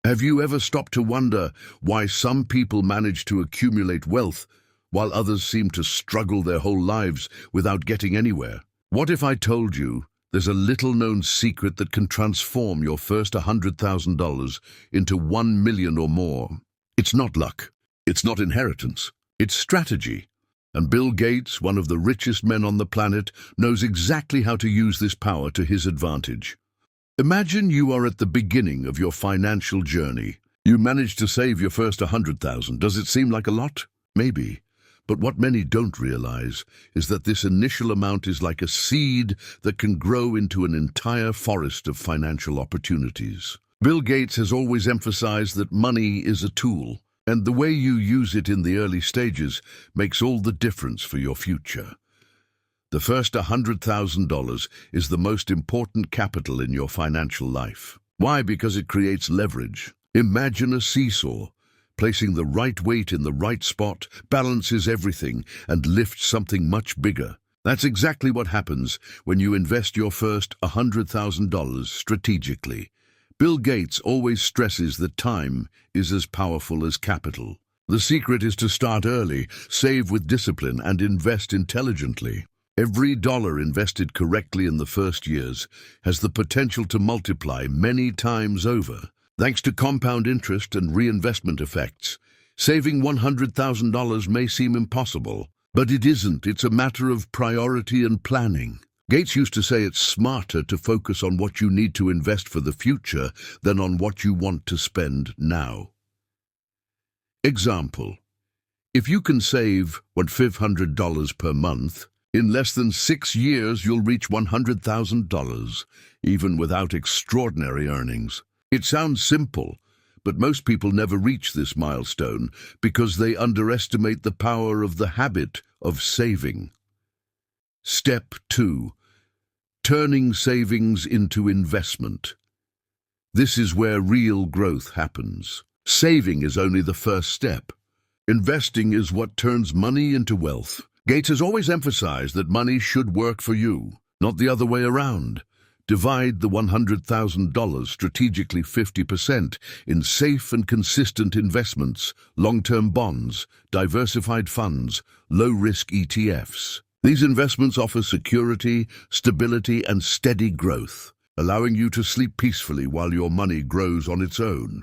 Have you ever stopped to wonder why some people manage to accumulate wealth while others seem to struggle their whole lives without getting anywhere? What if I told you there's a little-known secret that can transform your first $100,000 into 1 million or more? It's not luck. It's not inheritance. It's strategy. And Bill Gates, one of the richest men on the planet, knows exactly how to use this power to his advantage. Imagine you are at the beginning of your financial journey. You managed to save your first $100,000. Does it seem like a lot? Maybe. But what many don't realize is that this initial amount is like a seed that can grow into an entire forest of financial opportunities. Bill Gates has always emphasized that money is a tool, and the way you use it in the early stages makes all the difference for your future. The first $100,000 is the most important capital in your financial life. Why? Because it creates leverage. Imagine a seesaw. Placing the right weight in the right spot balances everything and lifts something much bigger. That's exactly what happens when you invest your first $100,000 strategically. Bill Gates always stresses that time is as powerful as capital. The secret is to start early, save with discipline, and invest intelligently. Every dollar invested correctly in the first years has the potential to multiply many times over. Thanks to compound interest and reinvestment effects, saving $100,000 may seem impossible, but it isn't. It's a matter of priority and planning. Gates used to say it's smarter to focus on what you need to invest for the future than on what you want to spend now. Example: if you can save $500 per month, in less than 6 years you'll reach $100,000, even without extraordinary earnings. It sounds simple, but most people never reach this milestone because they underestimate the power of the habit of saving. Step 2. Turning savings into investment. This is where real growth happens. Saving is only the first step. Investing is what turns money into wealth. Gates has always emphasized that money should work for you, not the other way around. Divide the $100,000 strategically 50% in safe and consistent investments, long-term bonds, diversified funds, low-risk ETFs. These investments offer security, stability, and steady growth, allowing you to sleep peacefully while your money grows on its own.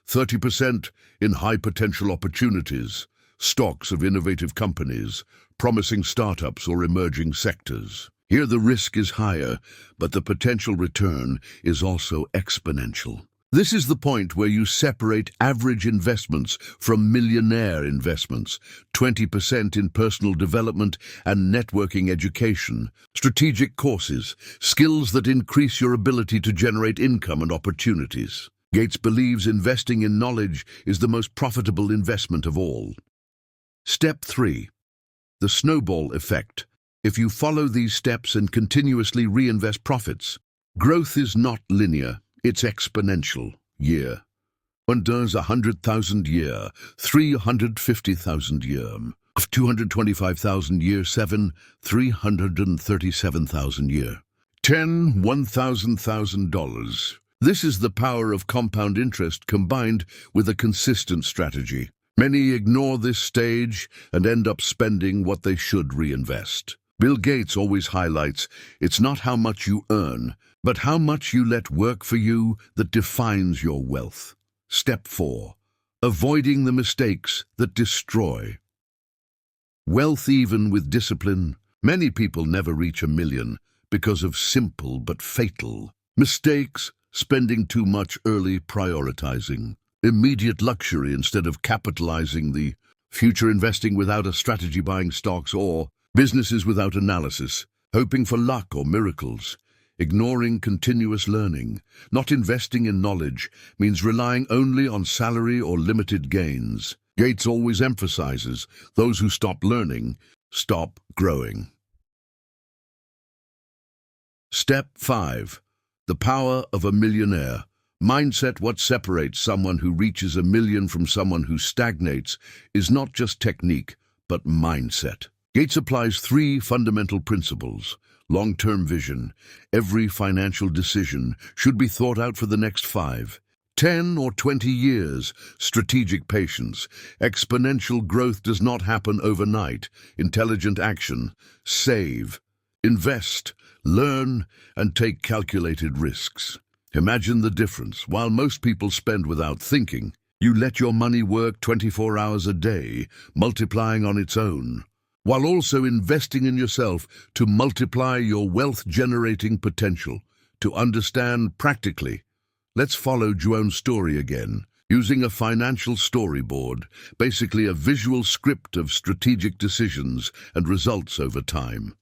30% in high-potential opportunities, stocks of innovative companies, promising startups or emerging sectors. Here the risk is higher, but the potential return is also exponential. This is the point where you separate average investments from millionaire investments, 20% in personal development and networking education, strategic courses, skills that increase your ability to generate income and opportunities. Gates believes investing in knowledge is the most profitable investment of all. Step 3. The snowball effect. If you follow these steps and continuously reinvest profits, growth is not linear, it's exponential. Year 1 does 100,000 year, 350,000 year, 225,000 year, 7, 337,000 year, 10, $1,000. This is the power of compound interest combined with a consistent strategy. Many ignore this stage and end up spending what they should reinvest. Bill Gates always highlights it's not how much you earn, but how much you let work for you that defines your wealth. Step 4. Avoiding the mistakes that destroy. Wealth even with discipline. Many people never reach $1 million because of simple but fatal mistakes: spending too much early, prioritizing immediate luxury instead of capitalizing the future, investing without a strategy, buying stocks or businesses without analysis, hoping for luck or miracles, ignoring continuous learning. Not investing in knowledge means relying only on salary or limited gains. Gates always emphasizes those who stop learning stop growing. Step 5. The power of a millionaire. Mindset. What separates someone who reaches $1 million from someone who stagnates is not just technique, but mindset. Gates applies 3 fundamental principles. Long-term vision. Every financial decision should be thought out for the next 5, 10 or 20 years, strategic patience. Exponential growth does not happen overnight. Intelligent action. Save, invest, learn, and take calculated risks. Imagine the difference. While most people spend without thinking, you let your money work 24 hours a day, multiplying on its own, while also investing in yourself to multiply your wealth-generating potential. To understand practically, let's follow Joan's story again, using a financial storyboard, basically a visual script of strategic decisions and results over time.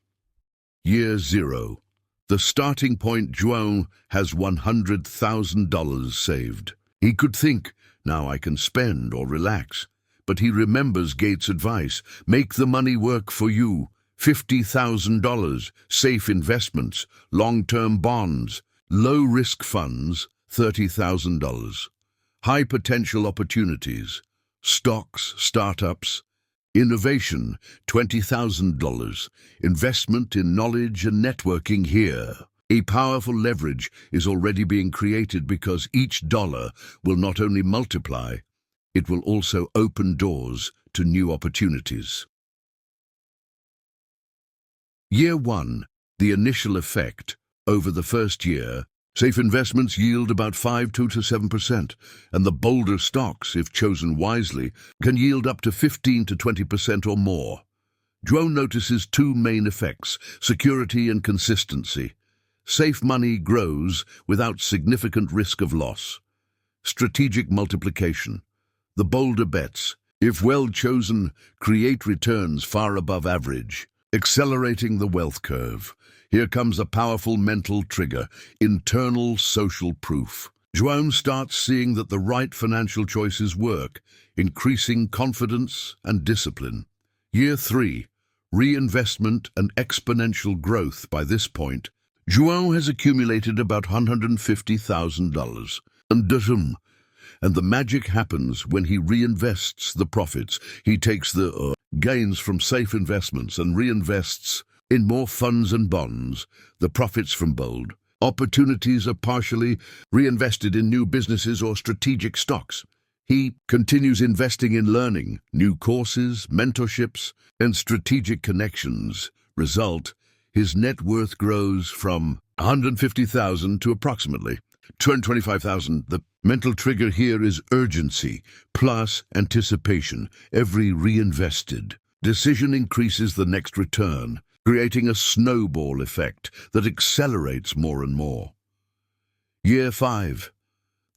Year 0. The starting point. Joan has $100,000 saved. He could think, now I can spend or relax. But he remembers Gates' advice, make the money work for you. $50,000, safe investments, long-term bonds, low-risk funds, $30,000. High-potential opportunities, stocks, startups, innovation, $20,000. Investment in knowledge and networking here. A powerful leverage is already being created because each dollar will not only multiply, it will also open doors to new opportunities. Year 1. The initial effect. Over the first year, safe investments yield about 5 to 7%, and the bolder stocks, if chosen wisely, can yield up to 15 to 20% or more. Joan notices two main effects, security and consistency. Safe money grows without significant risk of loss. Strategic multiplication. The bolder bets, if well chosen, create returns far above average, accelerating the wealth curve. Here comes a powerful mental trigger, internal social proof. Joan starts seeing that the right financial choices work, increasing confidence and discipline. Year 3. Reinvestment and exponential growth. By this point, Joan has accumulated about $150,000. And the magic happens when he reinvests the profits. He takes the gains from safe investments and reinvests in more funds and bonds. The profits from bold opportunities are partially reinvested in new businesses or strategic stocks. He continues investing in learning, new courses, mentorships, and strategic connections. Result, his net worth grows from $150,000 to approximately $225,000. The mental trigger here is urgency plus anticipation. Every reinvested decision increases the next return, creating a snowball effect that accelerates more and more. Year 5.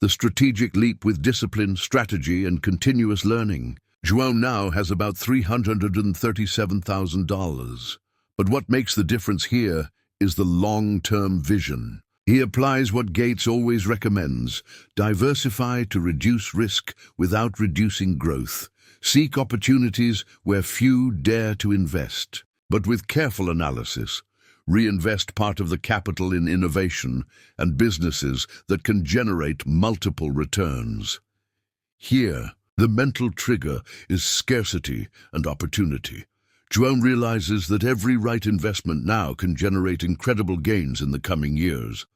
The strategic leap with discipline, strategy, and continuous learning. Joan now has about $337,000. But what makes the difference here is the long-term vision. He applies what Gates always recommends: diversify to reduce risk without reducing growth. Seek opportunities where few dare to invest. But with careful analysis, reinvest part of the capital in innovation and businesses that can generate multiple returns. Here, the mental trigger is scarcity and opportunity. Joan realizes that every right investment now can generate incredible gains in the coming years.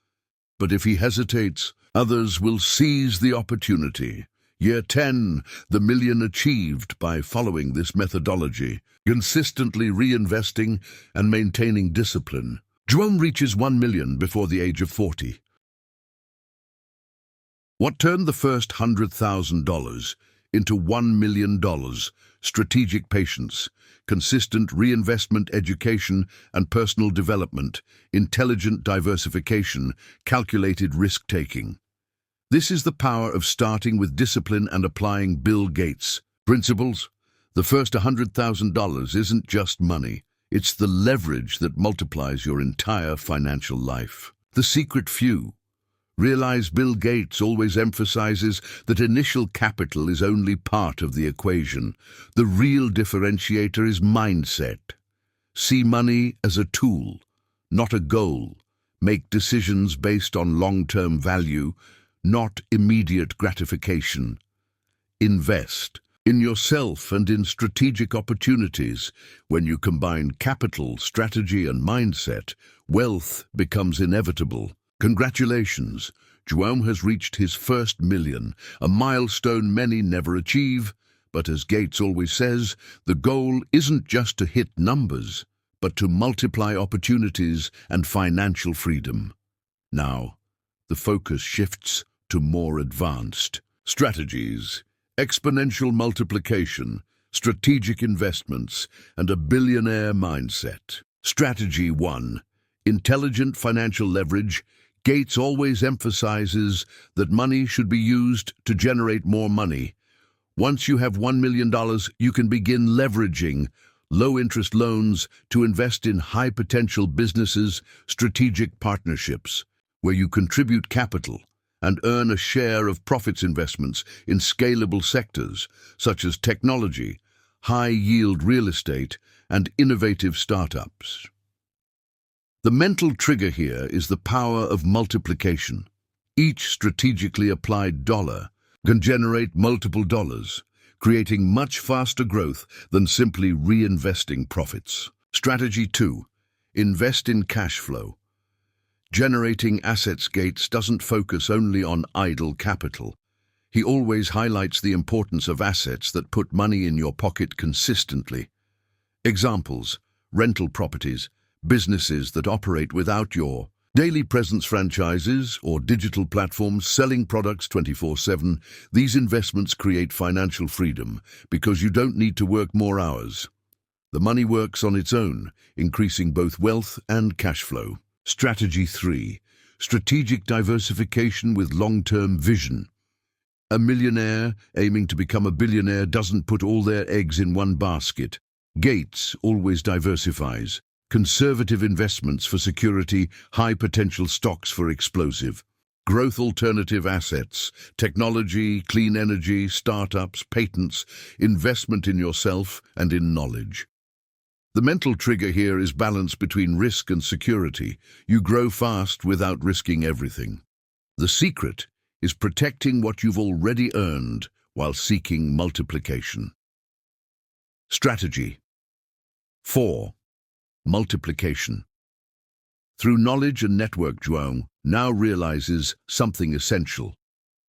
But if he hesitates, others will seize the opportunity. Year 10, the million achieved by following this methodology, consistently reinvesting and maintaining discipline. Joan reaches 1 million before the age of 40. What turned the first $100,000 into $1 million? Strategic patience, consistent reinvestment, education and personal development, intelligent diversification, calculated risk-taking. This is the power of starting with discipline and applying Bill Gates' principles. The first $100,000 isn't just money. It's the leverage that multiplies your entire financial life. The secret few. Realize Bill Gates always emphasizes that initial capital is only part of the equation. The real differentiator is mindset. See money as a tool, not a goal. Make decisions based on long-term value, not immediate gratification. Invest in yourself and in strategic opportunities. When you combine capital, strategy, and mindset, wealth becomes inevitable. Congratulations, João has reached his first million, a milestone many never achieve. But as Gates always says, the goal isn't just to hit numbers, but to multiply opportunities and financial freedom. Now, the focus shifts to more advanced strategies, exponential multiplication, strategic investments, and a billionaire mindset. Strategy 1. Intelligent financial leverage. Gates always emphasizes that money should be used to generate more money. Once you have $1 million, you can begin leveraging low-interest loans to invest in high-potential businesses, strategic partnerships, where you contribute capital and earn a share of profits. Investments in scalable sectors, such as technology, high-yield real estate, and innovative startups. The mental trigger here is the power of multiplication. Each strategically applied dollar can generate multiple dollars, creating much faster growth than simply reinvesting profits. Strategy 2. Invest in cash flow. Generating assets. Gates doesn't focus only on idle capital. He always highlights the importance of assets that put money in your pocket consistently. Examples: rental properties, businesses that operate without your daily presence, franchises or digital platforms selling products 24/7. These investments create financial freedom because you don't need to work more hours. The money works on its own, increasing both wealth and cash flow. Strategy 3. Strategic diversification with long-term vision. A millionaire aiming to become a billionaire doesn't put all their eggs in one basket. Gates always diversifies. Conservative investments for security, high-potential stocks for explosive growth, alternative assets, technology, clean energy, startups, patents, investment in yourself and in knowledge. The mental trigger here is balance between risk and security. You grow fast without risking everything. The secret is protecting what you've already earned while seeking multiplication. Strategy 4. Multiplication. Through knowledge and network, João now realizes something essential.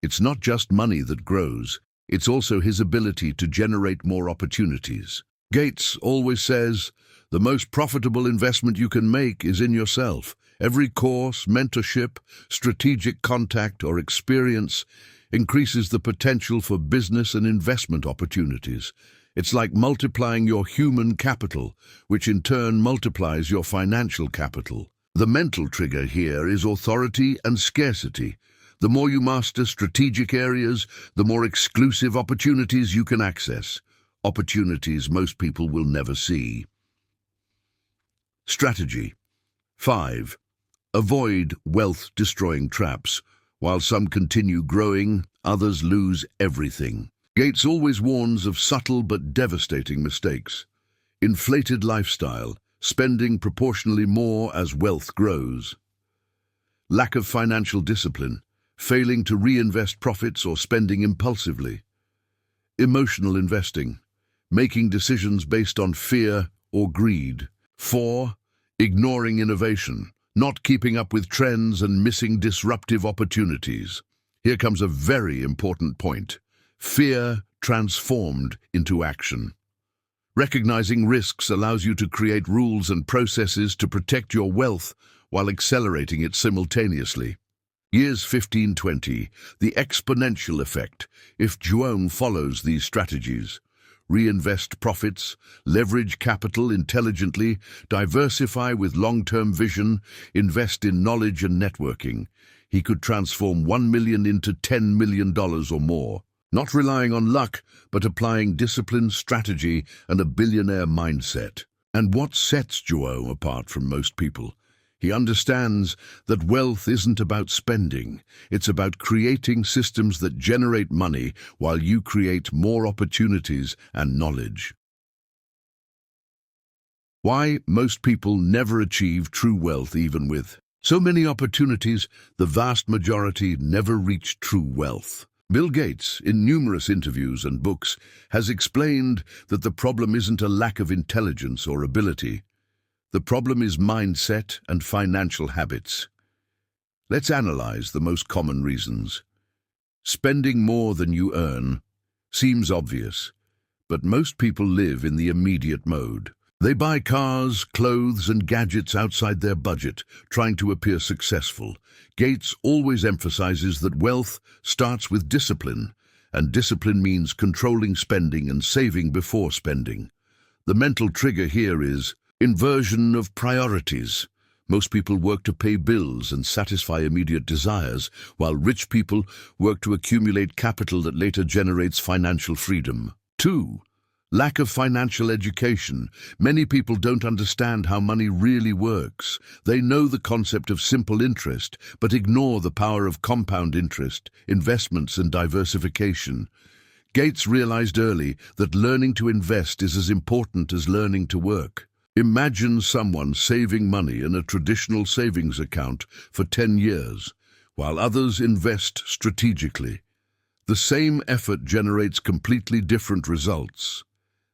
It's not just money that grows, it's also his ability to generate more opportunities. Gates always says, the most profitable investment you can make is in yourself. Every course, mentorship, strategic contact, or experience increases the potential for business and investment opportunities. It's like multiplying your human capital, which in turn multiplies your financial capital. The mental trigger here is authority and scarcity. The more you master strategic areas, the more exclusive opportunities you can access. Opportunities most people will never see. Strategy 5. Avoid wealth-destroying traps. While some continue growing, others lose everything. Gates always warns of subtle but devastating mistakes. Inflated lifestyle, spending proportionally more as wealth grows. Lack of financial discipline, failing to reinvest profits or spending impulsively. Emotional investing, making decisions based on fear or greed. 4. Ignoring innovation, not keeping up with trends and missing disruptive opportunities. Here comes a very important point. Fear transformed into action. Recognizing risks allows you to create rules and processes to protect your wealth while accelerating it simultaneously. Years 15-20, the exponential effect. If João follows these strategies, reinvest profits, leverage capital intelligently, diversify with long-term vision, invest in knowledge and networking, he could transform $1 million into $10 million or more. Not relying on luck, but applying discipline, strategy, and a billionaire mindset. And what sets João apart from most people? He understands that wealth isn't about spending. It's about creating systems that generate money while you create more opportunities and knowledge. Why most people never achieve true wealth. Even with so many opportunities, the vast majority never reach true wealth. Bill Gates, in numerous interviews and books, has explained that the problem isn't a lack of intelligence or ability. The problem is mindset and financial habits. Let's analyze the most common reasons. Spending more than you earn seems obvious, but most people live in the immediate mode. They buy cars, clothes, and gadgets outside their budget, trying to appear successful. Gates always emphasizes that wealth starts with discipline, and discipline means controlling spending and saving before spending. The mental trigger here is inversion of priorities. Most people work to pay bills and satisfy immediate desires, while rich people work to accumulate capital that later generates financial freedom. 2. Lack of financial education. Many people don't understand how money really works. They know the concept of simple interest, but ignore the power of compound interest, investments, and diversification. Gates realized early that learning to invest is as important as learning to work. Imagine someone saving money in a traditional savings account for 10 years, while others invest strategically. The same effort generates completely different results.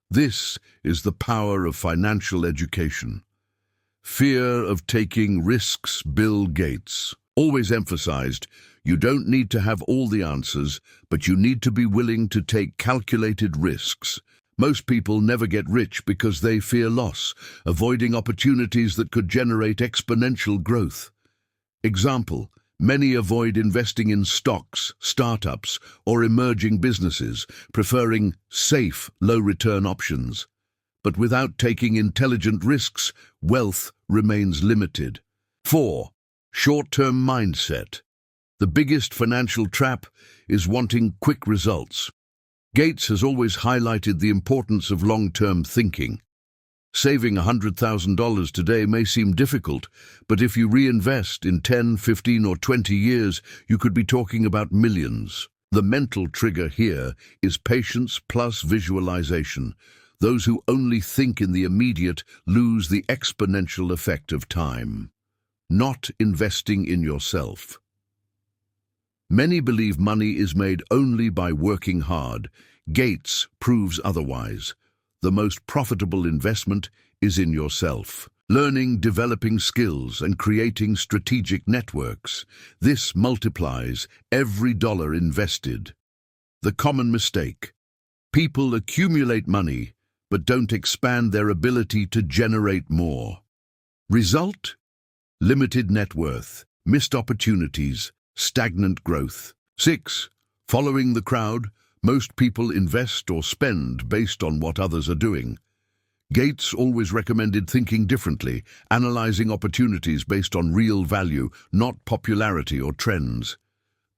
This is the power of financial education. Fear of taking risks. Bill Gates always emphasized, you don't need to have all the answers, but you need to be willing to take calculated risks. Most people never get rich because they fear loss, avoiding opportunities that could generate exponential growth. Example, many avoid investing in stocks, startups, or emerging businesses, preferring safe, low-return options. But without taking intelligent risks, wealth remains limited. 4. Short-term mindset. The biggest financial trap is wanting quick results. Gates has always highlighted the importance of long-term thinking. Saving $100,000 today may seem difficult, but if you reinvest in 10, 15, or 20 years, you could be talking about millions. The mental trigger here is patience plus visualization. Those who only think in the immediate lose the exponential effect of time. Not investing in yourself. Many believe money is made only by working hard. Gates proves otherwise. The most profitable investment is in yourself. Learning, developing skills, and creating strategic networks. This multiplies every dollar invested. The common mistake. People accumulate money, but don't expand their ability to generate more. Result? Limited net worth, missed opportunities, stagnant growth. 6. Following the crowd. Most people invest or spend based on what others are doing. Gates always recommended thinking differently, analyzing opportunities based on real value, not popularity or trends.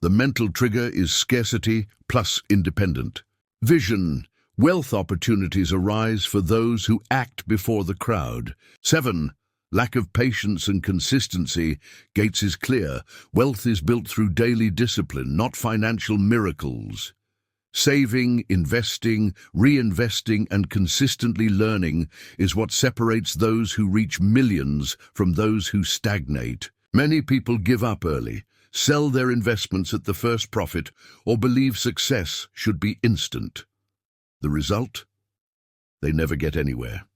The mental trigger is scarcity plus independent. Vision. Wealth opportunities arise for those who act before the crowd. 7. Lack of patience and consistency. Gates is clear. Wealth is built through daily discipline, not financial miracles. Saving, investing, reinvesting, and consistently learning is what separates those who reach millions from those who stagnate. Many people give up early, sell their investments at the first profit, or believe success should be instant. The result? They never get anywhere.